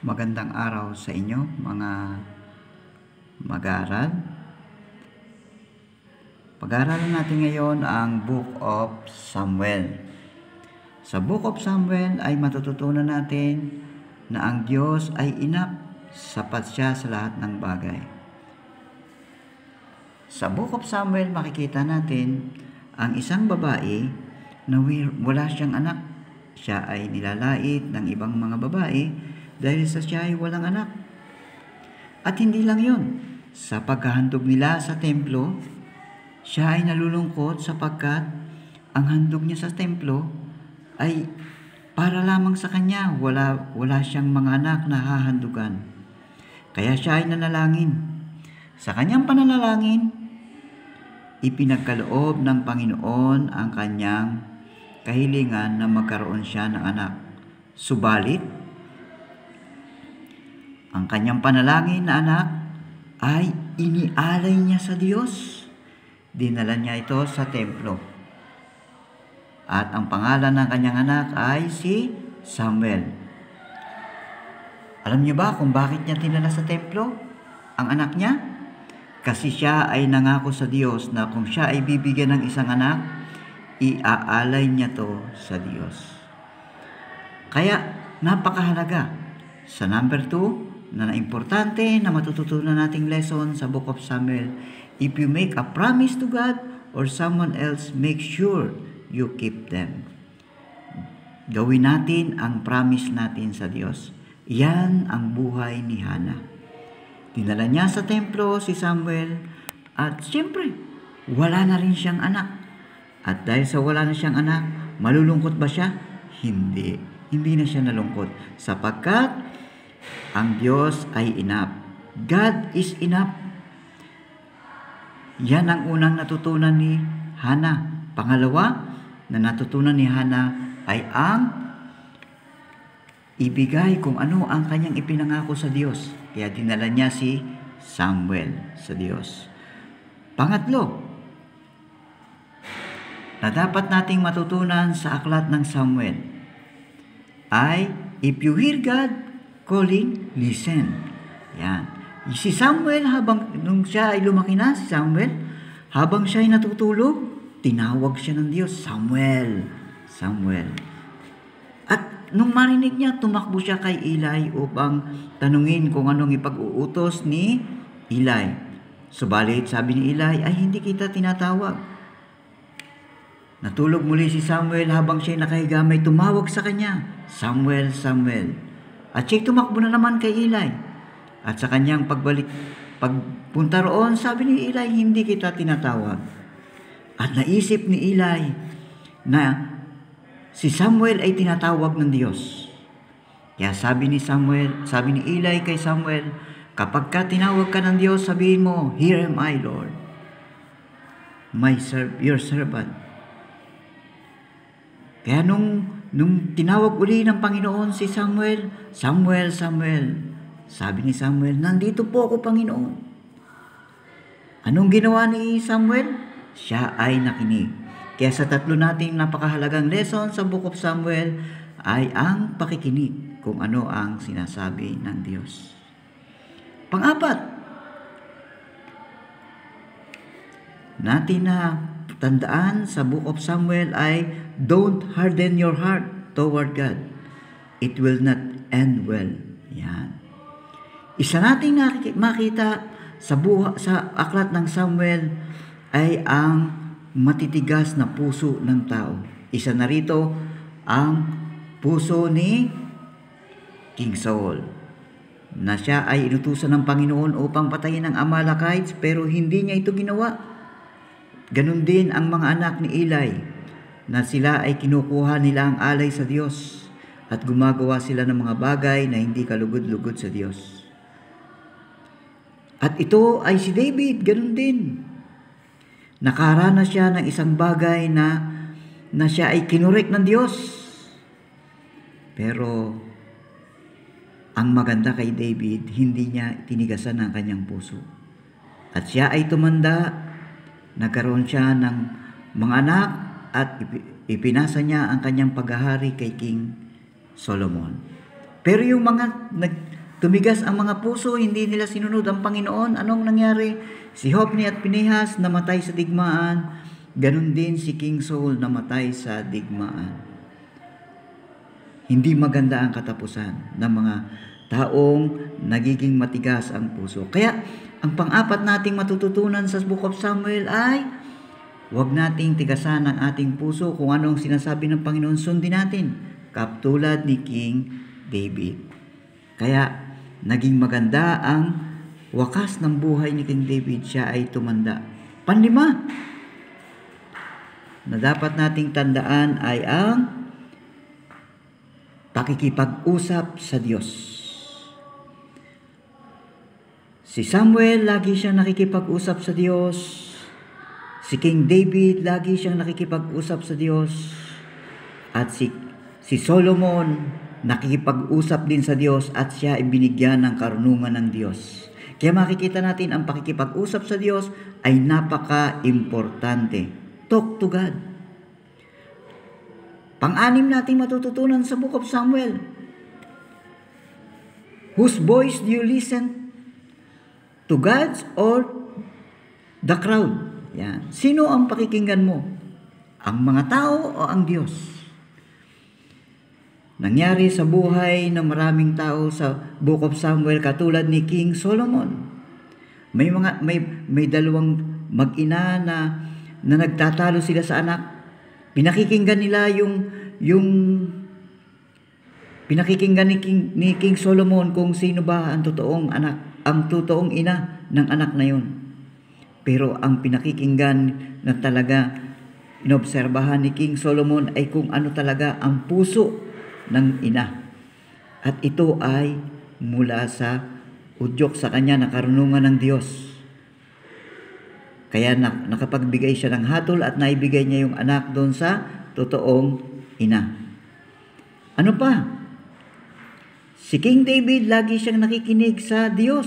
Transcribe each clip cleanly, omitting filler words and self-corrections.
Magandang araw sa inyo mga mag-aaral. Pag-aaralan natin ngayon ang Book of Samuel. Sa Book of Samuel ay matututunan natin na ang Diyos ay enough, sapat siya sa lahat ng bagay. Sa Book of Samuel makikita natin ang isang babae na wala siyang anak. Siya ay nilalait ng ibang mga babae dahil sa siya ay walang anak. At hindi lang yun, sa paghahandog nila sa templo, siya ay nalulungkot sapagkat ang handog niya sa templo ay para lamang sa kanya, wala siyang mga anak na hahandugan. Kaya siya ay nanalangin. Sa kanyang pananalangin, ipinagkaloob ng Panginoon ang kanyang kahilingan na magkaroon siya ng anak. Subalit, ang kanyang panalangin na anak ay inialay niya sa Diyos. Dinala niya ito sa templo. At ang pangalan ng kanyang anak ay si Samuel. Alam niyo ba kung bakit niya dinala sa templo ang anak niya? Kasi siya ay nangako sa Diyos na kung siya ay bibigyan ng isang anak, iaalay niya to sa Diyos. Kaya napakahalaga sa number 2, na importante na matututunan nating lesson sa Book of Samuel. If you make a promise to God or someone else, make sure you keep them. Gawin natin ang promise natin sa Diyos. Yan ang buhay ni Hannah. Dinala niya sa templo si Samuel at siyempre, wala na rin siyang anak. At dahil sa wala na siyang anak, malulungkot ba siya? Hindi. Hindi na siya nalungkot sapagkat ang Diyos ay enough. God is enough. Yan ang unang natutunan ni Hannah. Pangalawa na natutunan ni Hannah ay ang ibigay kung ano ang kanyang ipinangako sa Diyos. Kaya dinala niya si Samuel sa Diyos. Pangatlo, na dapat nating matutunan sa aklat ng Samuel ay if you hear God calling, listen. Yan. Si Samuel, nung siya ay lumaki na, si Samuel, habang siya ay natutulog, tinawag siya ng Diyos, Samuel, Samuel. At nung marinig niya, tumakbo siya kay Eli upang tanungin kung anong ipag-uutos ni Eli. Subalit, sabi ni Eli, ay hindi kita tinatawag. Natulog muli si Samuel habang siya nakahiga, may tumawag sa kanya, Samuel, Samuel. At siya tumakbo na naman kay Eli. At sa kanyang pagpunta roon, sabi ni Eli, hindi kita tinatawag. At naisip ni Eli na si Samuel ay tinatawag ng Diyos. Kaya sabi ni Eli kay Samuel, kapag ka tinawag ka ng Diyos, sabihin mo, here am I, Lord, your servant. Kaya nung tinawag uli ng Panginoon si Samuel, Samuel, Samuel. Sabi ni Samuel, nandito po ako, Panginoon. Anong ginawa ni Samuel? Siya ay nakinig. Kaya sa tatlo nating napakahalagang lesson sa Book of Samuel ay ang pakikinig kung ano ang sinasabi ng Diyos. Pang-apat, natin na tandaan sa Book of Samuel ay don't harden your heart toward God. It will not end well. Yan. Isa nating makita sa aklat ng Samuel ay ang matitigas na puso ng tao. Isa na rito ang puso ni King Saul, na siya ay inutusan ng Panginoon upang patayin ang Amalekites pero hindi niya ito ginawa. Ganon din ang mga anak ni Eli, na sila ay kinukuha nila ang alay sa Diyos at gumagawa sila ng mga bagay na hindi kalugod-lugod sa Diyos. At ito ay si David, ganon din. Nakaranas siya ng isang bagay na siya ay kinurek ng Diyos. Pero ang maganda kay David, hindi niya tinigasan ang kanyang puso. At siya ay tumanda, nagkaroon siya ng mga anak at ipinasa niya ang kanyang paghahari kay King Solomon. Pero yung mga tumigas ang mga puso, hindi nila sinunod ang Panginoon, anong nangyari? Si Hophni at Pinehas namatay sa digmaan, ganun din si King Saul namatay sa digmaan. Hindi maganda ang katapusan ng mga taong nagiging matigas ang puso. Kaya, ang pang-apat nating matututunan sa Book of Samuel ay huwag nating tigasan ang ating puso kung anong sinasabi ng Panginoon, sundin natin, katulad ni King David. Kaya, naging maganda ang wakas ng buhay ni King David, siya ay tumanda. Panlima, na dapat nating tandaan ay ang pakikipag-usap sa Diyos. Si Samuel, lagi siyang nakikipag-usap sa Diyos. Si King David, lagi siyang nakikipag-usap sa Diyos. At si Solomon, nakikipag-usap din sa Diyos at siya ay binigyan ng karunungan ng Diyos. Kaya makikita natin ang pakikipag-usap sa Diyos ay napaka-importante. Talk to God. Pang-anim nating matututunan sa Book of Samuel. Whose voice do you listen? To God's or the crowd? Yan. Sino ang pakikinggan mo? Ang mga tao o ang Diyos? Nangyari sa buhay ng maraming tao sa Book of Samuel katulad ni King Solomon. May dalawang mag-ina na nagtatalo sila sa anak. Pinakikinggan nila pinakikinggan ni King Solomon kung sino ba ang totoong anak, ang totoong ina ng anak na yun. Pero ang pinakikinggan na talaga inobserbahan ni King Solomon ay kung ano talaga ang puso ng ina. At ito ay mula sa udyok sa kanya na karunungan ng Diyos. Kaya nakapagbigay siya ng hatol at naibigay niya yung anak doon sa totoong ina. Ano pa? Si King David, lagi siyang nakikinig sa Diyos.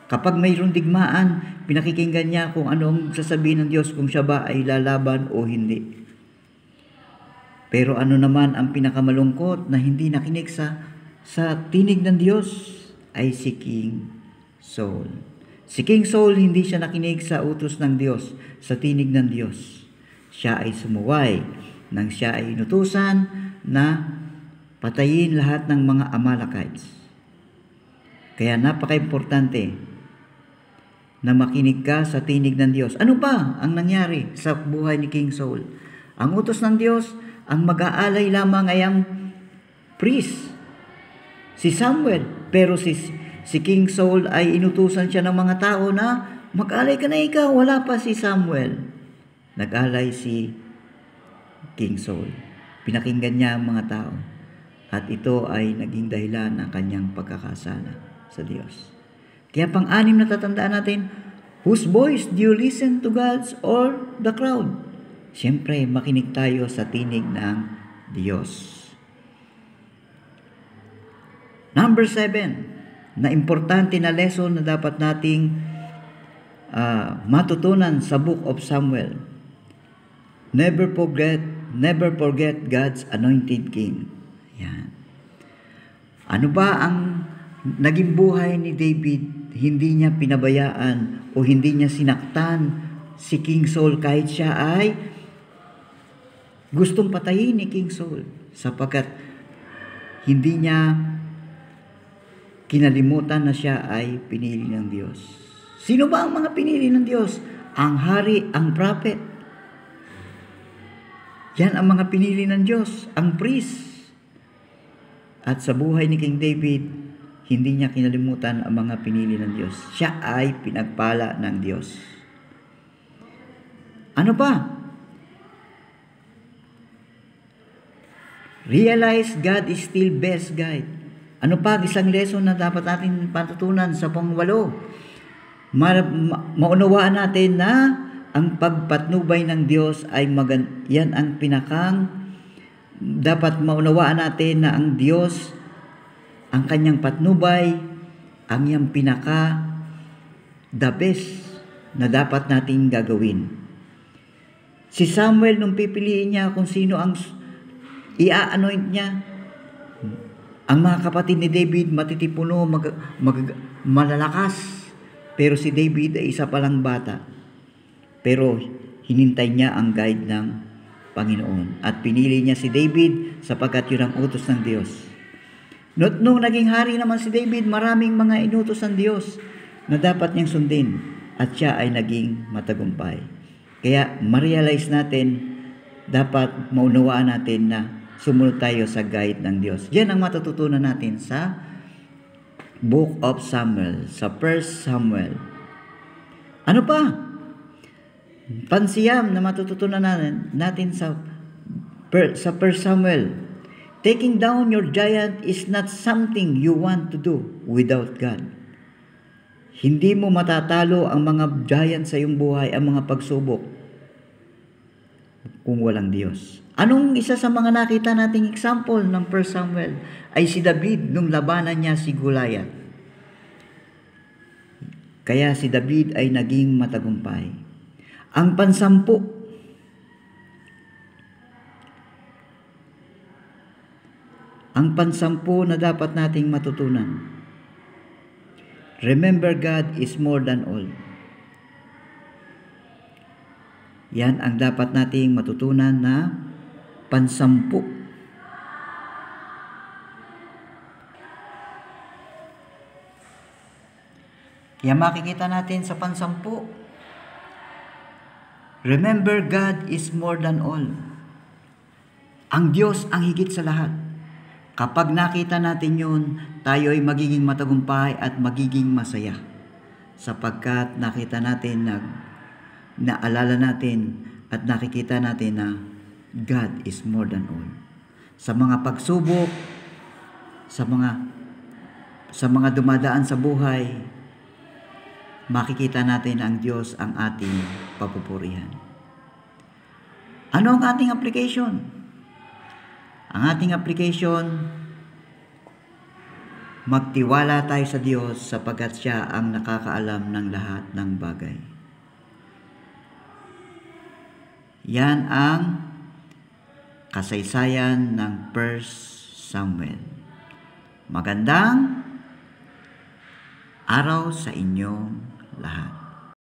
Kapag mayroong digmaan, pinakikinggan niya kung anong sasabihin ng Diyos, kung siya ba ay lalaban o hindi. Pero ano naman ang pinakamalungkot na hindi nakinig sa tinig ng Diyos ay si King Saul. Si King Saul, hindi siya nakinig sa utos ng Diyos, sa tinig ng Diyos. Siya ay sumuway nang siya ay inutusan na patayin lahat ng mga Amalekites. Kaya napaka-importante na makinig ka sa tinig ng Diyos. Ano ba ang nangyari sa buhay ni King Saul? Ang utos ng Diyos, ang mag-aalay lamang ay ang priest, si Samuel. Pero si King Saul ay inutusan siya ng mga tao na mag-alay ka na ikaw, wala pa si Samuel. Nag-alay si King Saul. Pinakinggan niya ang mga tao. At ito ay naging dahilan ng kanyang pagkakasala sa Diyos. Kaya pang-anim na tatandaan natin, whose voice do you listen to, God's or the crowd? Siyempre, makinig tayo sa tinig ng Diyos. Number 7, na importante na lesson na dapat nating matutunan sa Book of Samuel. Never forget God's anointed king. Yan. Ano ba ang naging buhay ni David? Hindi niya pinabayaan o hindi niya sinaktan si King Saul kahit siya ay gustong patayin ni King Saul, sapagkat hindi niya kinalimutan na siya ay pinili ng Diyos. Sino ba ang mga pinili ng Diyos? Ang hari, ang prophet. Yan ang mga pinili ng Diyos, ang priest. At sa buhay ni King David, hindi niya kinalimutan ang mga pinili ng Diyos. Siya ay pinagpala ng Diyos. Ano pa? Realize God is still best guide. Ano pa? Isang lesson na dapat natin patutunan sa pang-8. Maunawaan natin na ang pagpatnubay ng Diyos ay yan ang pinakang dapat maunawaan natin na ang Diyos, ang kanyang patnubay, ang iyang pinaka the best na dapat nating gagawin. Si Samuel, nung pipiliin niya kung sino ang i-anoint niya, Ang mga kapatid ni David matitipuno, malalakas. Pero si David ay isa palang bata. Pero hinintay niya ang guide ng Panginoon. At pinili niya si David sapagkat yun ang utos ng Diyos. Nung naging hari naman si David, maraming mga inutos ng Diyos na dapat niyang sundin. At siya ay naging matagumpay. Kaya ma-realize natin, dapat maunawaan natin na sumunod tayo sa guide ng Diyos. Yan ang matututunan natin sa Book of Samuel, sa 1 Samuel. Ano pa? Pansiyam na matututunan natin sa 1 Samuel. Taking down your giant is not something you want to do without God. Hindi mo matatalo ang mga giant sa iyong buhay, ang mga pagsubok, kung walang Diyos. Anong isa sa mga nakita nating example ng 1 Samuel ay si David nung labanan niya si Goliath. Kaya si David ay naging matagumpay. Ang pansampu, na dapat nating matutunan. Remember, God is more than all. Yan ang dapat nating matutunan na pansampu. Kaya makikita natin sa pansampu, remember, God is more than all. Ang Diyos ang higit sa lahat. Kapag nakita natin yun, tayo ay magiging matagumpay at magiging masaya. Sapagkat nakita natin na naalala natin at nakikita natin na God is more than all. Sa mga pagsubok, sa mga dumadaan sa buhay, makikita natin ang Diyos ang ating papupurihan. Ano ang ating application? Ang ating application, magtiwala tayo sa Diyos sapagkat siya ang nakakaalam ng lahat ng bagay. Yan ang kasaysayan ng 1 Samuel. Magandang araw sa inyong lahat.